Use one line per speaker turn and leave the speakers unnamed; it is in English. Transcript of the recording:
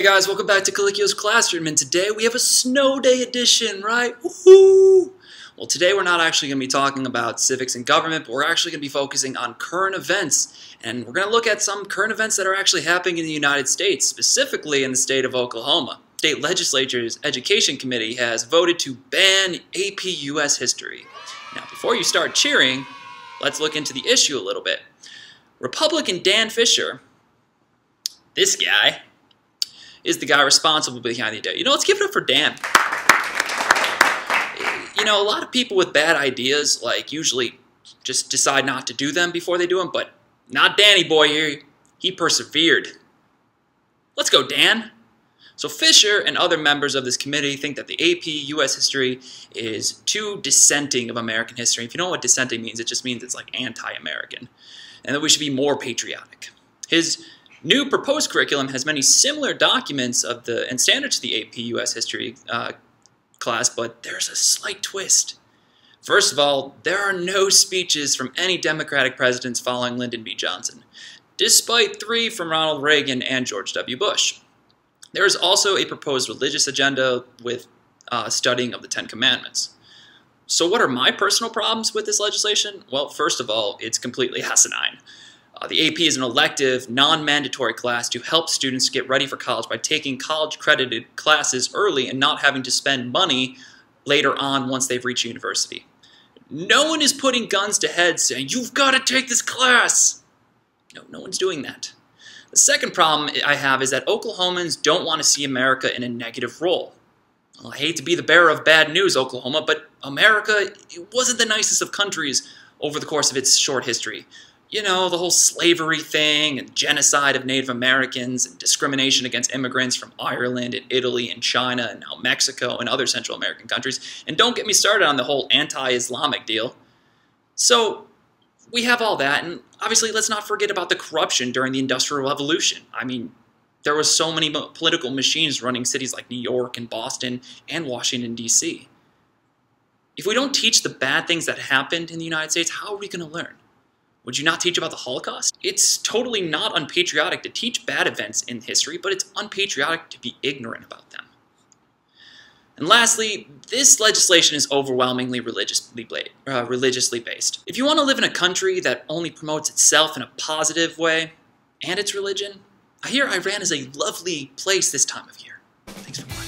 Hey guys, welcome back to Calicchio's Classroom, and today we have a snow day edition, right? Woohoo! Well, today we're not actually going to be talking about civics and government, but we're actually going to be focusing on current events, and we're going to look at some current events that are actually happening in the United States, specifically in the state of Oklahoma. State legislature's education committee has voted to ban APUS history. Now, before you start cheering, let's look into the issue a little bit. Republican Dan Fisher, this guy, is the guy responsible behind the idea. You know, let's give it up for Dan. You know, a lot of people with bad ideas, like, usually just decide not to do them before they do them, but not Danny boy here. He persevered. Let's go, Dan. So Fisher and other members of this committee think that the AP U.S. history is too dissenting of American history. If you know what dissenting means, it just means it's like anti-American, and that we should be more patriotic. His new proposed curriculum has many similar documents of and standards to the AP U.S. history class, but there's a slight twist. First of all, there are no speeches from any Democratic presidents following Lyndon B. Johnson, despite 3 from Ronald Reagan and George W. Bush. There is also a proposed religious agenda with studying of the Ten Commandments. So what are my personal problems with this legislation? Well, first of all, it's completely asinine. The AP is an elective, non-mandatory class to help students get ready for college by taking college-credited classes early and not having to spend money later on once they've reached university. No one is putting guns to heads saying, "You've got to take this class!" No one's doing that. The second problem I have is that Oklahomans don't want to see America in a negative role. Well, I hate to be the bearer of bad news, Oklahoma, but America, it wasn't the nicest of countries over the course of its short history. You know, the whole slavery thing and genocide of Native Americans and discrimination against immigrants from Ireland and Italy and China and now Mexico and other Central American countries. And don't get me started on the whole anti-Islamic deal. So we have all that, and obviously let's not forget about the corruption during the Industrial Revolution. I mean, there was so many political machines running cities like New York and Boston and Washington, D.C. If we don't teach the bad things that happened in the United States, how are we going to learn? Would you not teach about the Holocaust? It's totally not unpatriotic to teach bad events in history, but it's unpatriotic to be ignorant about them. And lastly, this legislation is overwhelmingly religiously based. If you want to live in a country that only promotes itself in a positive way, and its religion, I hear Iran is a lovely place this time of year. Thanks for watching.